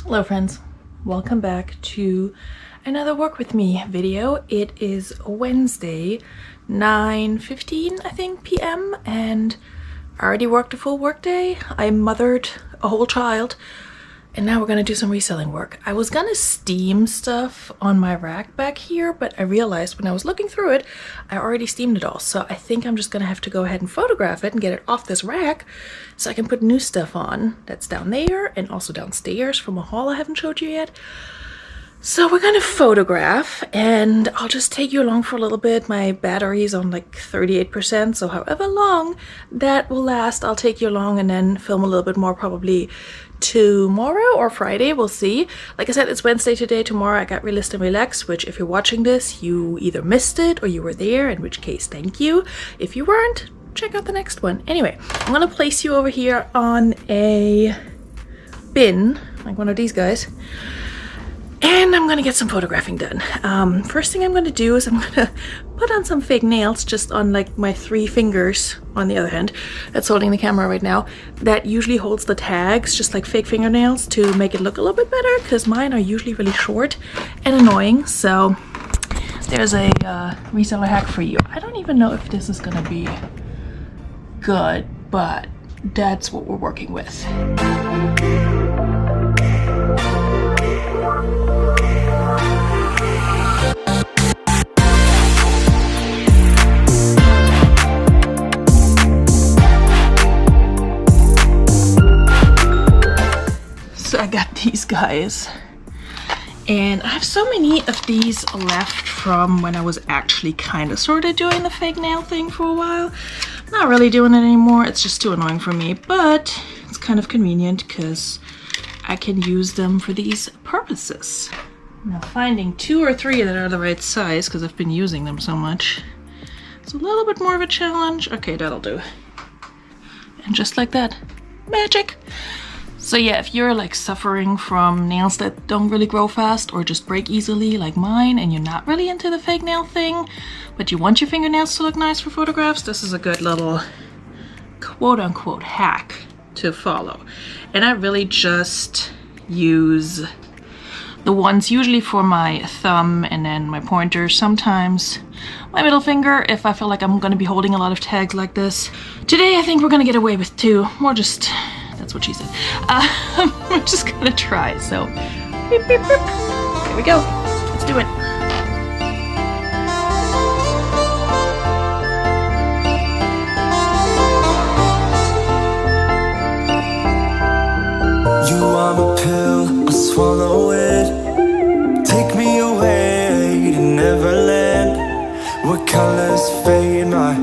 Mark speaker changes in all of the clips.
Speaker 1: Hello friends, welcome back to another work with me video. It is Wednesday, 9:15 I think p.m. and I already worked a full work day. I mothered a whole child and now we're gonna do some reselling work. I was gonna steam stuff on my rack back here, but I realized when I was looking through it, I already steamed it all. So I think I'm just gonna have to go ahead and photograph it and get it off this rack so I can put new stuff on that's down there and also downstairs from a haul I haven't showed you yet. So we're gonna photograph and I'll just take you along for a little bit. My battery's on like 38%, so however long that will last, I'll take you along and then film a little bit more probably tomorrow or Friday, we'll see. Like I said, it's Wednesday today. Tomorrow I got Relist and Relax, which if you're watching this, you either missed it or you were there, in which case thank you. If you weren't, check out the next one. Anyway, I'm gonna place you over here on a bin, like one of these guys. And I'm gonna get some photographing done. First thing I'm gonna do is I'm gonna put on some fake nails just on like my 3 fingers on the other hand that's holding the camera right now. That usually holds the tags, just like fake fingernails, to make it look a little bit better because mine are usually really short and annoying. So there's a reseller hack for you. I don't even know if this is gonna be good, but that's what we're working with. So I got these guys and I have so many of these left from when I was actually kind of sort of doing the fake nail thing for a while. Not really doing it anymore, it's just too annoying for me, but it's kind of convenient because I can use them for these purposes. Now finding 2 or 3 that are the right size because I've been using them so much, it's a little bit more of a challenge. Okay, that'll do. And just like that, magic! So yeah, if you're like suffering from nails that don't really grow fast or just break easily like mine and you're not really into the fake nail thing, but you want your fingernails to look nice for photographs, this is a good little quote-unquote hack to follow. And I really just use the ones usually for my thumb and then my pointer, sometimes my middle finger if I feel like I'm going to be holding a lot of tags like this. Today I think we're going to get away with 2, more just... That's what she said. We're just gonna try, so beep, beep, beep. Here we go. Let's do it.
Speaker 2: You are my pill, I swallow it. Take me away to Neverland, where colors fade my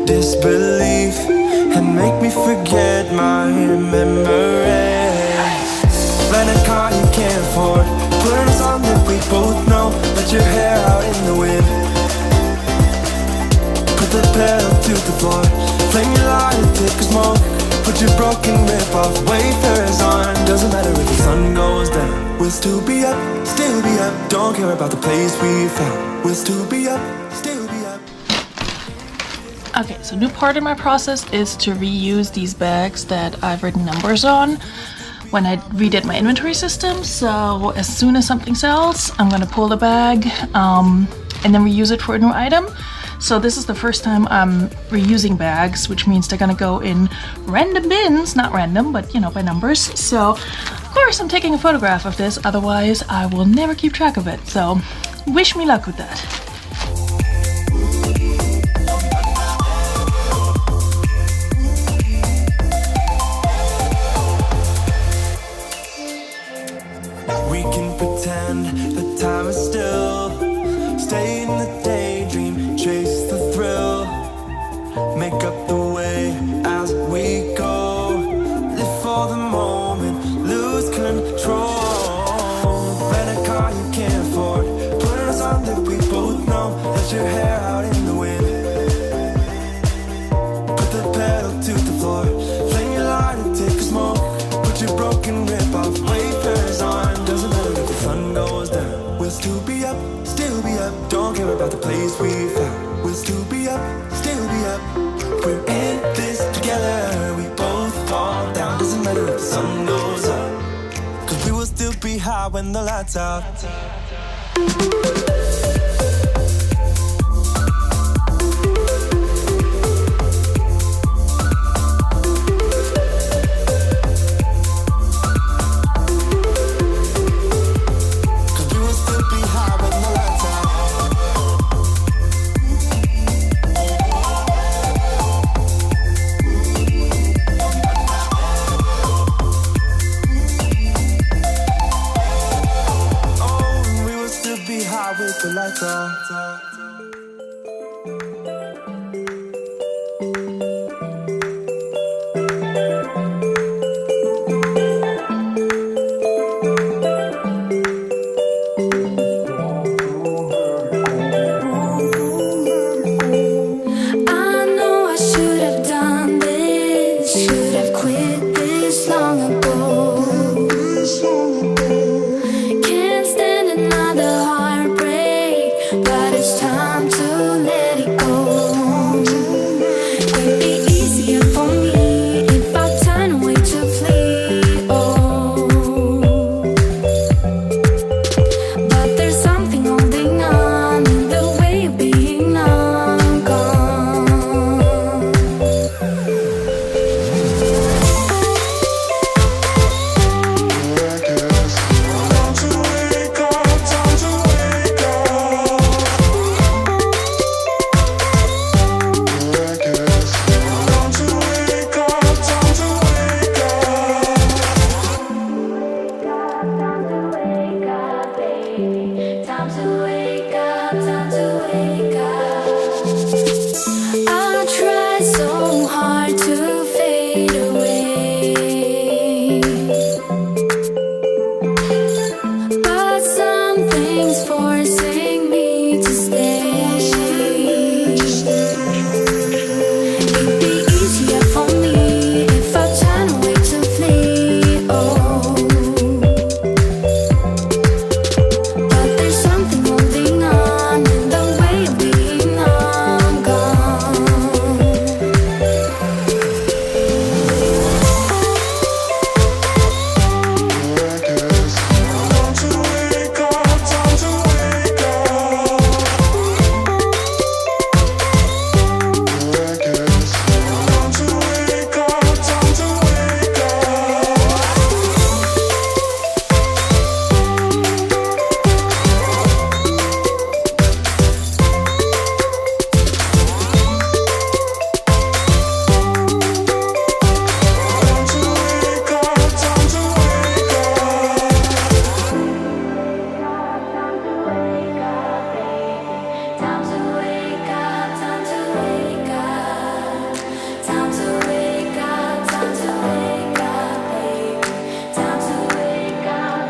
Speaker 2: disbelief and make me forget my memory. Rent a car you can't afford, put on a song that we both know. Let your hair out in the wind, put the pedal to the floor. Flame your light, take a smoke. Put your broken rip-off wafers on. Doesn't matter if the sun goes down, we'll still be up, still be up. Don't care about the place we found, we'll still be up, still be up.
Speaker 1: Okay, so new part in my process is to reuse these bags that I've written numbers on when I redid my inventory system. So as soon as something sells, I'm gonna pull the bag and then reuse it for a new item. So this is the first time I'm reusing bags, which means they're gonna go in random bins, not random, but you know, by numbers. So of course I'm taking a photograph of this, otherwise I will never keep track of it. So wish me luck with that.
Speaker 2: We can pretend that time is still, stay in the daydream, chase the thrill, make up the way as we go, live for the moment, lose control. Rent a car you can't afford, put on a song that we both know. Let your hair out in the wind, put the pedal to the floor. Flame your light and take a smoke. Put your broken rip-off wafers on. Doesn't matter if the sun goes down, we'll still be up, still be up. Don't care about the place we found, we'll still be up, still be up. We're in this together, we both will still be high when the lights out. With the lights out.
Speaker 3: I know I should have done this, should have quit this long ago. Can't stand another heartbreak, but it's time to let it go. It'd be easier for me if I turn away to flee. Oh, but there's something holding on in the way of being long gone. Time to wake up, time to wake up. I try so hard to fade away, but something's forcing me to stay. It'd be easier for me if I turn away to flee. Oh, but there's something holding on in the way of being long gone. Time to wake up, time to wake up. Time to wake up, time to wake up, baby. Time to wake up,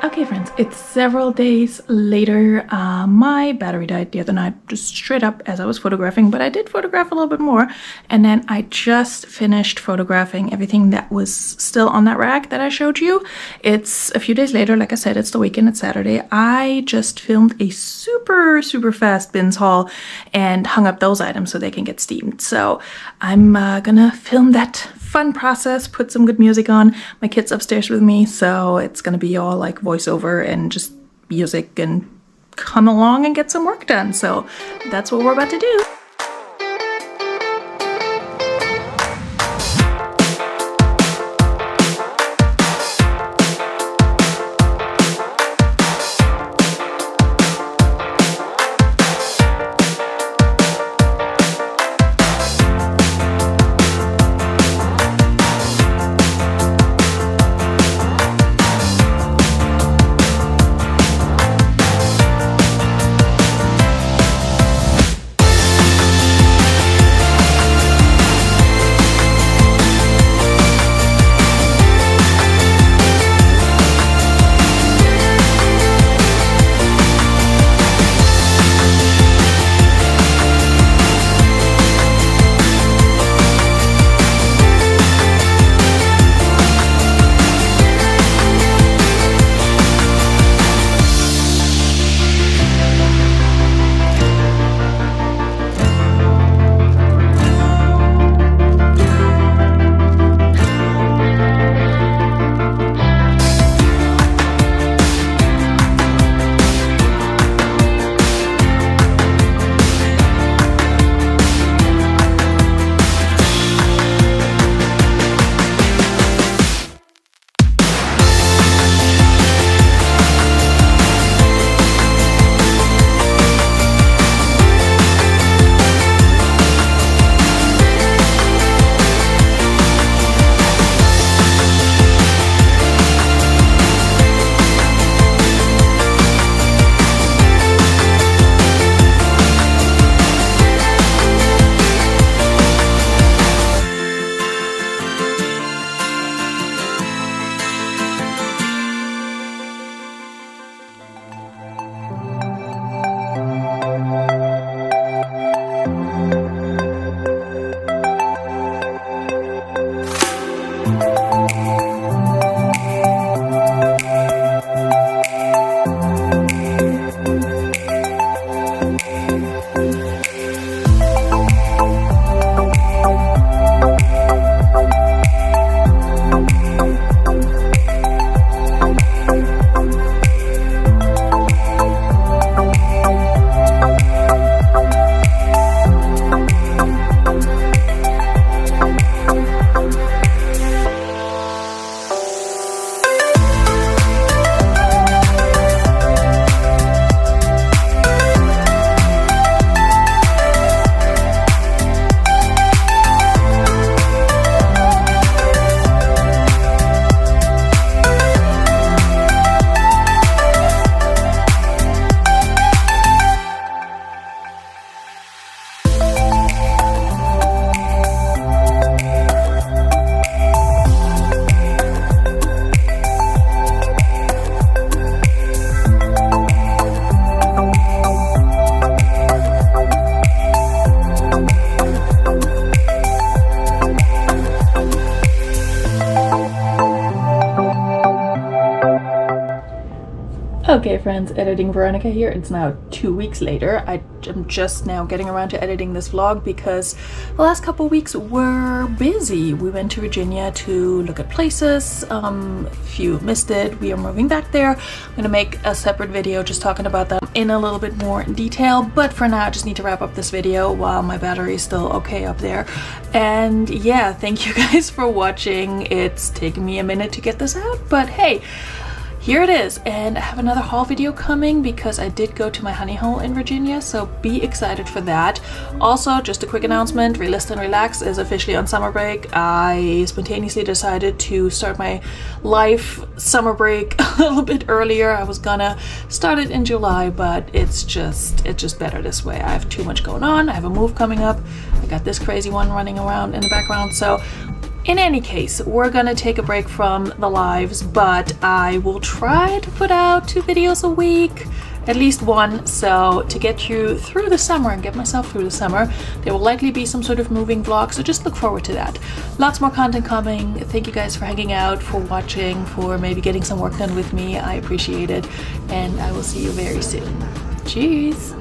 Speaker 1: Okay, friends, it's several days later. My battery died the other night, just straight up as I was photographing, but I did photograph a little bit more. And then I just finished photographing everything that was still on that rack that I showed you. It's a few days later. Like I said, it's the weekend, it's Saturday. I just filmed a super fast bins haul and hung up those items so they can get steamed. So I'm gonna film that fun process, put some good music on. My kid's upstairs with me, so it's gonna be all like voiceover and just music and come along and get some work done. So that's what we're about to do. Okay friends, editing Veronika here. It's now 2 weeks later. I am just now getting around to editing this vlog because the last couple weeks were busy. We went to Virginia to look at places. If you missed it, we are moving back there. I'm gonna make a separate video just talking about them in a little bit more detail, but for now I just need to wrap up this video while my battery is still okay up there. And yeah, thank you guys for watching. It's taken me a minute to get this out, but hey, here it is. And I have another haul video coming because I did go to my honey hole in Virginia, so be excited for that. Also, just a quick announcement, Relist and Relax is officially on summer break. I spontaneously decided to start my live summer break a little bit earlier. I was gonna start it in July, but it's just better this way. I have too much going on. I have a move coming up. I got this crazy one running around in the background, so in any case, we're gonna take a break from the lives, but I will try to put out 2 videos a week, at least one, so to get you through the summer and get myself through the summer. There will likely be some sort of moving vlog, so just look forward to that. Lots more content coming. Thank you guys for hanging out, for watching, for maybe getting some work done with me. I appreciate it, and I will see you very soon. Cheers!